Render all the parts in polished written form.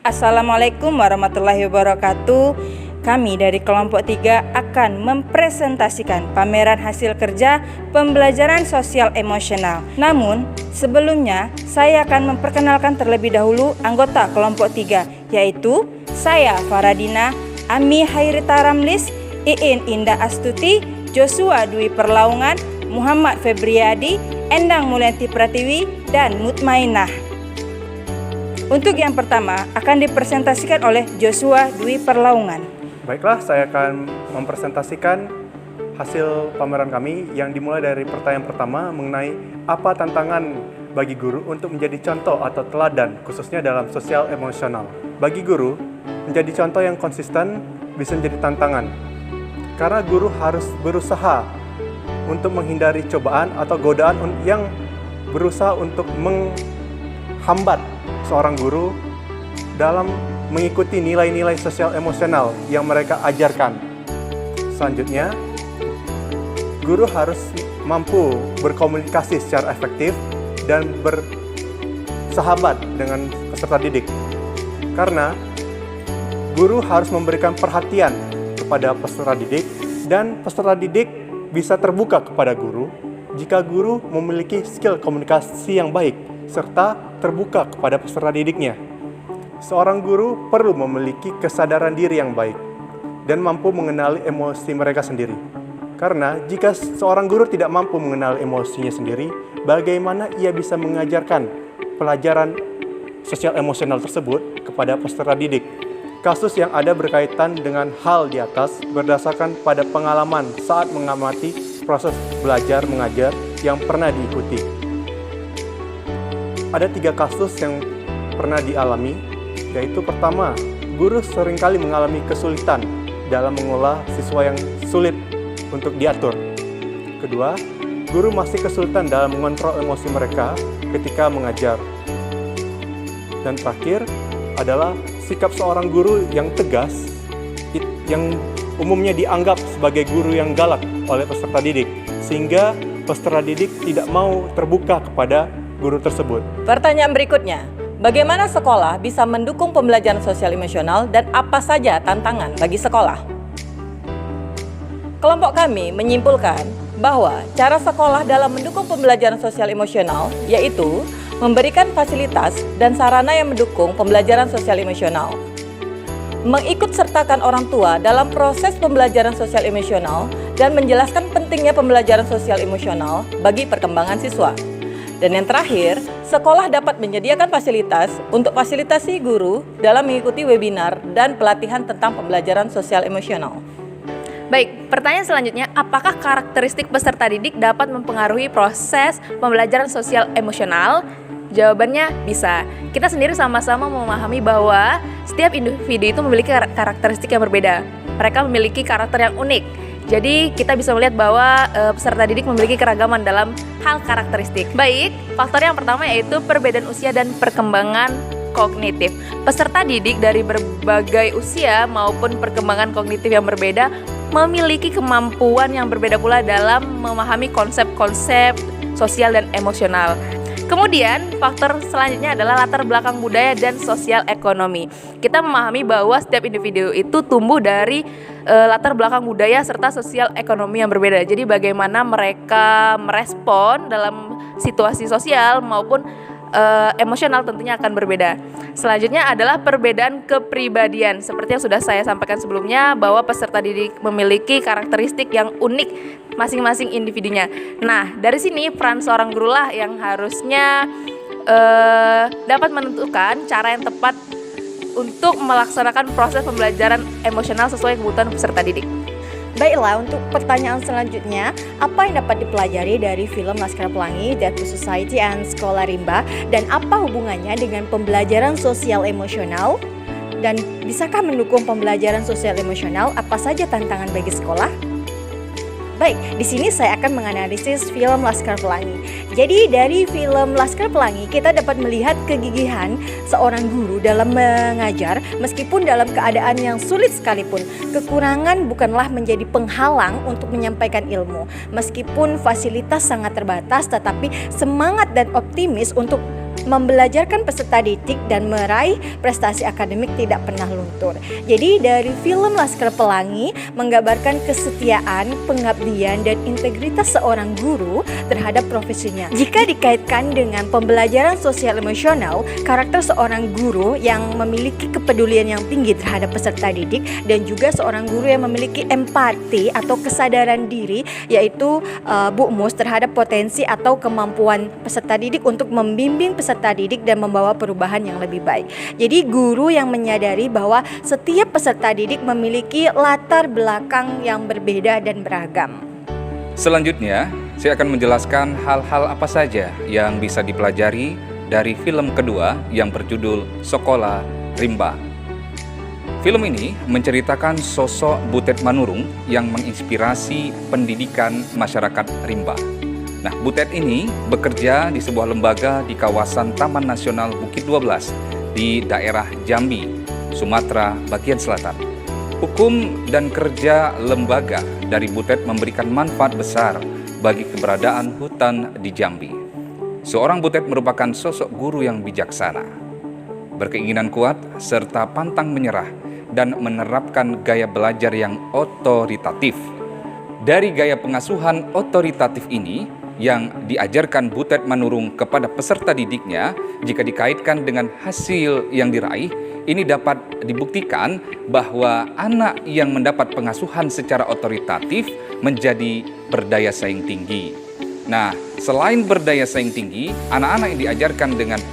Assalamualaikum warahmatullahi wabarakatuh. Kami dari kelompok 3 akan mempresentasikan pameran hasil kerja pembelajaran sosial emosional. Namun, sebelumnya saya akan memperkenalkan terlebih dahulu anggota kelompok 3, yaitu saya Faradina, Ami Hairita Ramlis, Iin Indah Astuti, Joshua Dwi Perlaungan, Muhammad Febriadi, Endang Mulyanti Pratiwi, dan Mutmainah. Untuk yang pertama akan dipresentasikan oleh Joshua Dwi Perlaungan. Baiklah, saya akan mempresentasikan hasil pameran kami yang dimulai dari pertanyaan pertama mengenai apa tantangan bagi guru untuk menjadi contoh atau teladan khususnya dalam sosial emosional. Bagi guru, menjadi contoh yang konsisten bisa menjadi tantangan karena guru harus berusaha untuk menghindari cobaan atau godaan yang berusaha untuk menghambat seorang guru dalam mengikuti nilai-nilai sosial emosional yang mereka ajarkan. Selanjutnya, guru harus mampu berkomunikasi secara efektif dan bersahabat dengan peserta didik. Karena guru harus memberikan perhatian kepada peserta didik dan peserta didik bisa terbuka kepada guru jika guru memiliki skill komunikasi yang baik serta terbuka kepada peserta didiknya. Seorang guru perlu memiliki kesadaran diri yang baik dan mampu mengenali emosi mereka sendiri. Karena jika seorang guru tidak mampu mengenali emosinya sendiri, bagaimana ia bisa mengajarkan pelajaran sosial emosional tersebut kepada peserta didik? Kasus yang ada berkaitan dengan hal di atas berdasarkan pada pengalaman saat mengamati proses belajar mengajar yang pernah diikuti. Ada 3 kasus yang pernah dialami, yaitu pertama, guru seringkali mengalami kesulitan dalam mengolah siswa yang sulit untuk diatur. Kedua, guru masih kesulitan dalam mengontrol emosi mereka ketika mengajar. Dan terakhir adalah sikap seorang guru yang tegas, yang umumnya dianggap sebagai guru yang galak oleh peserta didik, sehingga peserta didik tidak mau terbuka kepada guru tersebut. Pertanyaan berikutnya, bagaimana sekolah bisa mendukung pembelajaran sosial emosional dan apa saja tantangan bagi sekolah? Kelompok kami menyimpulkan bahwa cara sekolah dalam mendukung pembelajaran sosial emosional yaitu memberikan fasilitas dan sarana yang mendukung pembelajaran sosial emosional, mengikut sertakan orang tua dalam proses pembelajaran sosial emosional dan menjelaskan pentingnya pembelajaran sosial emosional bagi perkembangan siswa. Dan yang terakhir, sekolah dapat menyediakan fasilitas untuk fasilitasi guru dalam mengikuti webinar dan pelatihan tentang pembelajaran sosial emosional. Baik, pertanyaan selanjutnya, apakah karakteristik peserta didik dapat mempengaruhi proses pembelajaran sosial emosional? Jawabannya bisa. Kita sendiri sama-sama memahami bahwa setiap individu itu memiliki karakteristik yang berbeda. Mereka memiliki karakter yang unik. Jadi kita bisa melihat bahwa peserta didik memiliki keragaman dalam hal karakteristik. Baik, faktor yang pertama yaitu perbedaan usia dan perkembangan kognitif. Peserta didik dari berbagai usia maupun perkembangan kognitif yang berbeda memiliki kemampuan yang berbeda pula dalam memahami konsep-konsep sosial dan emosional. Kemudian faktor selanjutnya adalah latar belakang budaya dan sosial ekonomi. Kita memahami bahwa setiap individu itu tumbuh dari latar belakang budaya serta sosial ekonomi yang berbeda. Jadi bagaimana mereka merespon dalam situasi sosial maupun emosional tentunya akan berbeda. Selanjutnya adalah perbedaan kepribadian. Seperti yang sudah saya sampaikan sebelumnya bahwa peserta didik memiliki karakteristik yang unik masing-masing individunya. Nah, dari sini peran seorang guru lah yang harusnya dapat menentukan cara yang tepat untuk melaksanakan proses pembelajaran emosional sesuai kebutuhan peserta didik. Baiklah, untuk pertanyaan selanjutnya, apa yang dapat dipelajari dari film Laskar Pelangi, Death to Society and Sekolah Rimba, dan apa hubungannya dengan pembelajaran sosial emosional? Dan bisakah mendukung pembelajaran sosial emosional? Apa saja tantangan bagi sekolah? Baik, di sini saya akan menganalisis film Laskar Pelangi. Jadi dari film Laskar Pelangi kita dapat melihat kegigihan seorang guru dalam mengajar meskipun dalam keadaan yang sulit sekalipun. Kekurangan bukanlah menjadi penghalang untuk menyampaikan ilmu. Meskipun fasilitas sangat terbatas, tetapi semangat dan optimis untuk membelajarkan peserta didik dan meraih prestasi akademik tidak pernah luntur. Jadi dari film Laskar Pelangi menggambarkan kesetiaan, pengabdian, dan integritas seorang guru terhadap profesinya. Jika dikaitkan dengan pembelajaran sosial emosional, karakter seorang guru yang memiliki kepedulian yang tinggi terhadap peserta didik dan juga seorang guru yang memiliki empati atau kesadaran diri, yaitu Bu Mus, terhadap potensi atau kemampuan peserta didik untuk membimbing peserta didik dan membawa perubahan yang lebih baik. Jadi guru yang menyadari bahwa setiap peserta didik memiliki latar belakang yang berbeda dan beragam. Selanjutnya, saya akan menjelaskan hal-hal apa saja yang bisa dipelajari dari film kedua yang berjudul Sekolah Rimba. Film ini menceritakan sosok Butet Manurung yang menginspirasi pendidikan masyarakat Rimba. Nah, Butet ini bekerja di sebuah lembaga di kawasan Taman Nasional Bukit 12 di daerah Jambi, Sumatera bagian selatan. Hukum dan kerja lembaga dari Butet memberikan manfaat besar bagi keberadaan hutan di Jambi. Seorang Butet merupakan sosok guru yang bijaksana, berkeinginan kuat, serta pantang menyerah dan menerapkan gaya belajar yang otoritatif. Dari gaya pengasuhan otoritatif ini yang diajarkan Butet Manurung kepada peserta didiknya, jika dikaitkan dengan hasil yang diraih, ini dapat dibuktikan bahwa anak yang mendapat pengasuhan secara otoritatif menjadi berdaya saing tinggi. Nah, selain berdaya saing tinggi, anak-anak yang diajarkan dengan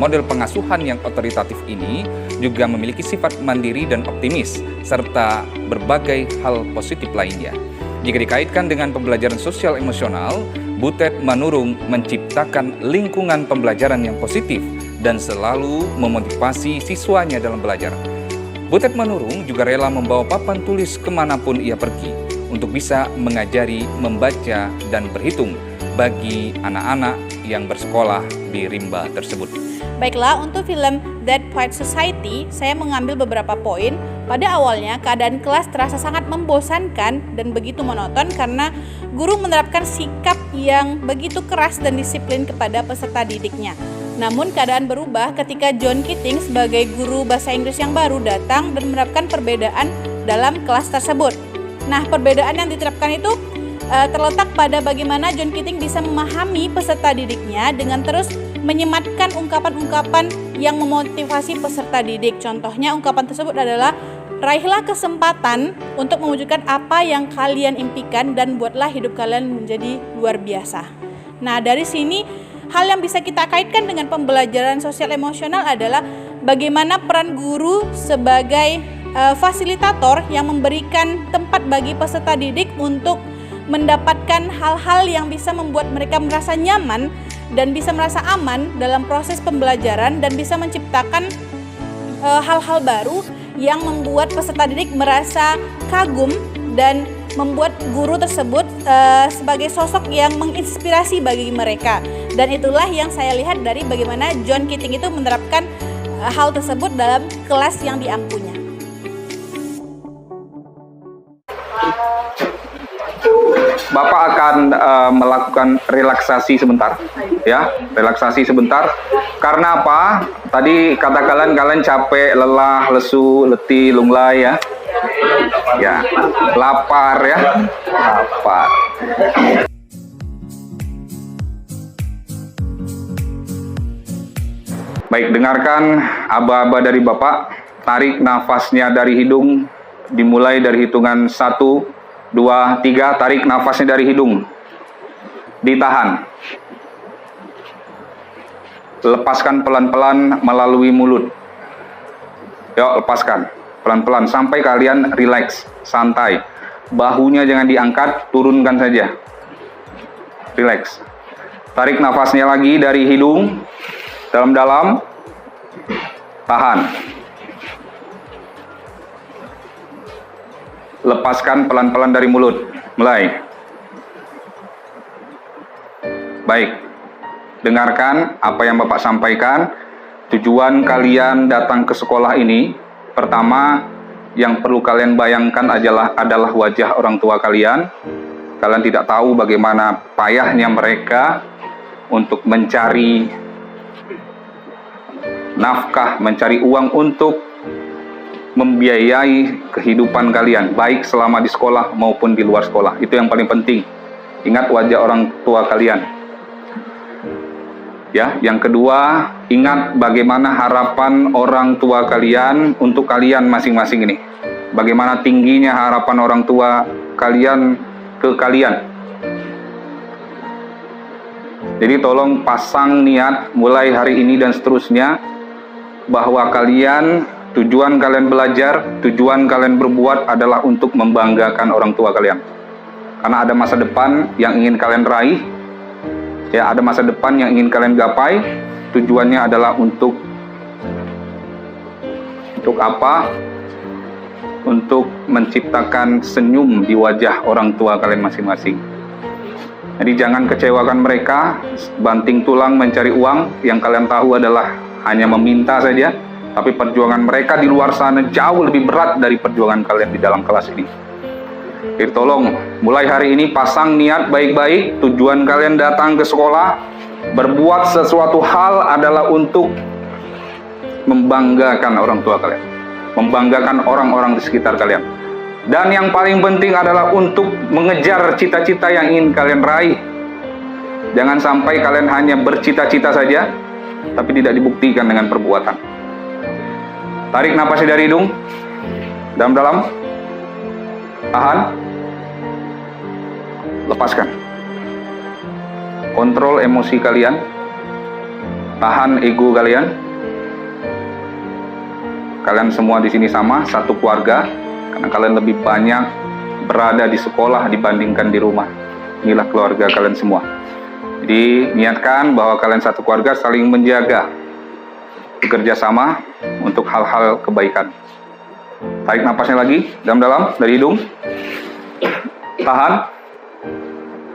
model pengasuhan yang otoritatif ini juga memiliki sifat mandiri dan optimis, serta berbagai hal positif lainnya. Jika dikaitkan dengan pembelajaran sosial emosional, Butet Manurung menciptakan lingkungan pembelajaran yang positif dan selalu memotivasi siswanya dalam belajar. Butet Manurung juga rela membawa papan tulis kemanapun ia pergi untuk bisa mengajari membaca dan berhitung bagi anak-anak yang bersekolah di Rimba tersebut. Baiklah, untuk film Dead Poets Society, saya mengambil beberapa poin. Pada awalnya, keadaan kelas terasa sangat membosankan dan begitu monoton karena guru menerapkan sikap yang begitu keras dan disiplin kepada peserta didiknya. Namun keadaan berubah ketika John Keating sebagai guru bahasa Inggris yang baru datang dan menerapkan perbedaan dalam kelas tersebut. Nah, perbedaan yang diterapkan itu terletak pada bagaimana John Keating bisa memahami peserta didiknya dengan terus menyematkan ungkapan-ungkapan yang memotivasi peserta didik. Contohnya ungkapan tersebut adalah, raihlah kesempatan untuk mewujudkan apa yang kalian impikan dan buatlah hidup kalian menjadi luar biasa. Nah, dari sini hal yang bisa kita kaitkan dengan pembelajaran sosial emosional adalah bagaimana peran guru sebagai fasilitator yang memberikan tempat bagi peserta didik untuk mendapatkan hal-hal yang bisa membuat mereka merasa nyaman dan bisa merasa aman dalam proses pembelajaran dan bisa menciptakan hal-hal baru yang membuat peserta didik merasa kagum dan membuat guru tersebut sebagai sosok yang menginspirasi bagi mereka. Dan itulah yang saya lihat dari bagaimana John Keating itu menerapkan hal tersebut dalam kelas yang diampunya. Bapak akan melakukan relaksasi sebentar, ya, relaksasi sebentar. Karena apa? Tadi kata kalian capek, lelah, lesu, letih, lunglai, ya, ya, lapar, ya, lapar. Baik, dengarkan aba-aba dari Bapak. Tarik nafasnya dari hidung, dimulai dari hitungan 1, 2, 3, tarik nafasnya dari hidung, ditahan, lepaskan pelan-pelan melalui mulut. Yuk, lepaskan pelan-pelan sampai kalian rileks, santai. Bahunya jangan diangkat, turunkan saja, rileks. Tarik nafasnya lagi dari hidung, dalam-dalam, tahan. Lepaskan pelan-pelan dari mulut. Mulai. Baik. Dengarkan apa yang Bapak sampaikan. Tujuan kalian datang ke sekolah ini, pertama yang perlu kalian bayangkan adalah wajah orang tua kalian. Kalian tidak tahu bagaimana payahnya mereka untuk mencari nafkah, mencari uang untuk membiayai kehidupan kalian, baik selama di sekolah maupun di luar sekolah. Itu yang paling penting. Ingat wajah orang tua kalian. Ya, yang kedua, ingat bagaimana harapan orang tua kalian untuk kalian masing-masing ini. Bagaimana tingginya harapan orang tua kalian ke kalian. Jadi tolong pasang niat mulai hari ini dan seterusnya bahwa tujuan kalian belajar, tujuan kalian berbuat adalah untuk membanggakan orang tua kalian. Karena ada masa depan yang ingin kalian raih, ya, ada masa depan yang ingin kalian gapai. Tujuannya adalah untuk apa? Untuk menciptakan senyum di wajah orang tua kalian masing-masing. Jadi jangan kecewakan mereka, banting tulang mencari uang, yang kalian tahu adalah hanya meminta saja. Tapi perjuangan mereka di luar sana jauh lebih berat dari perjuangan kalian di dalam kelas ini. Jadi tolong, mulai hari ini pasang niat baik-baik. Tujuan kalian datang ke sekolah, berbuat sesuatu hal adalah untuk membanggakan orang tua kalian, membanggakan orang-orang di sekitar kalian. Dan yang paling penting adalah untuk mengejar cita-cita yang ingin kalian raih. Jangan sampai kalian hanya bercita-cita saja, tapi tidak dibuktikan dengan perbuatan. Tarik napasnya dari hidung, dalam-dalam, tahan, lepaskan. Kontrol emosi kalian, tahan ego kalian. Kalian semua di sini sama, satu keluarga, karena kalian lebih banyak berada di sekolah dibandingkan di rumah. Inilah keluarga kalian semua. Jadi niatkan bahwa kalian satu keluarga saling menjaga, bekerja sama untuk hal-hal kebaikan. Tarik napasnya lagi, dalam-dalam dari hidung, tahan,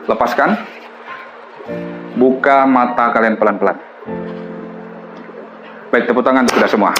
lepaskan, buka mata kalian pelan-pelan. Baik, tepuk tangan sudah semua.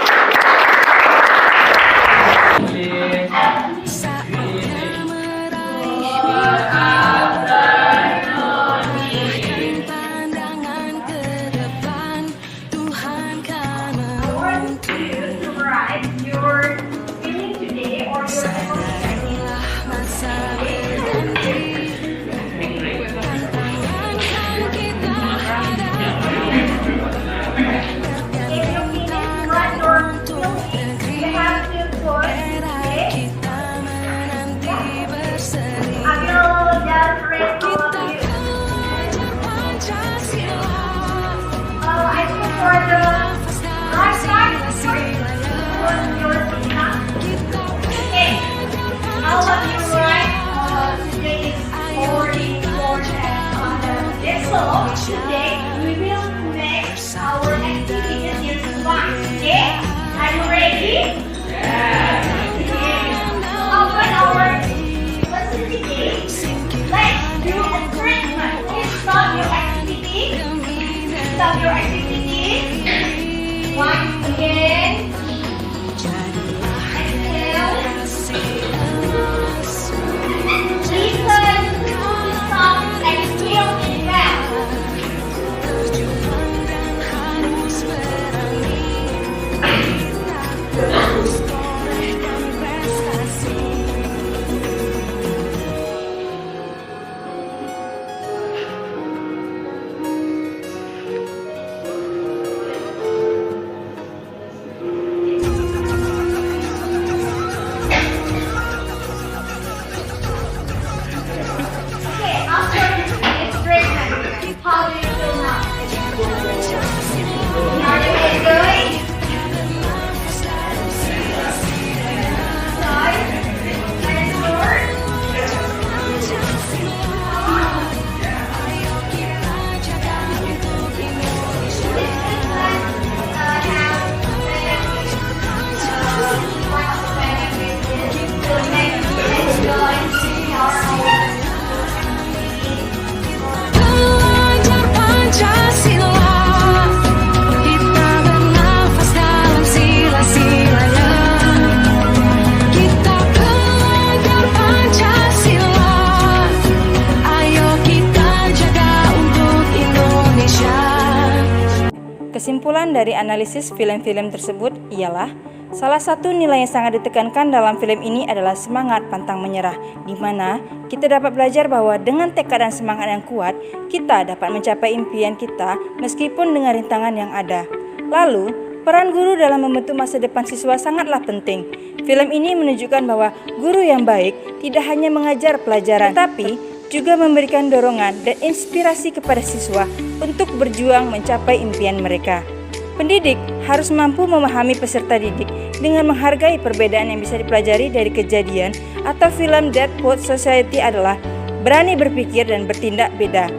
Kesimpulan dari analisis film-film tersebut ialah salah satu nilai yang sangat ditekankan dalam film ini adalah semangat pantang menyerah, di mana kita dapat belajar bahwa dengan tekad dan semangat yang kuat, kita dapat mencapai impian kita meskipun dengan rintangan yang ada. Lalu, peran guru dalam membentuk masa depan siswa sangatlah penting. Film ini menunjukkan bahwa guru yang baik tidak hanya mengajar pelajaran, tetapi juga memberikan dorongan dan inspirasi kepada siswa untuk berjuang mencapai impian mereka. Pendidik harus mampu memahami peserta didik dengan menghargai perbedaan yang bisa dipelajari dari kejadian atau film Dead Poets Society adalah berani berpikir dan bertindak beda.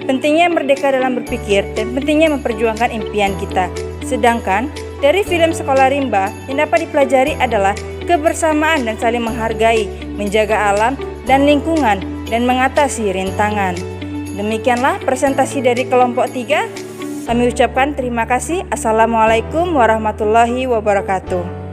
Pentingnya merdeka dalam berpikir dan pentingnya memperjuangkan impian kita. Sedangkan dari film Sekolah Rimba yang dapat dipelajari adalah kebersamaan dan saling menghargai, menjaga alam dan lingkungan, dan mengatasi rintangan. Demikianlah presentasi dari kelompok 3. Kami ucapkan terima kasih. Assalamualaikum warahmatullahi wabarakatuh.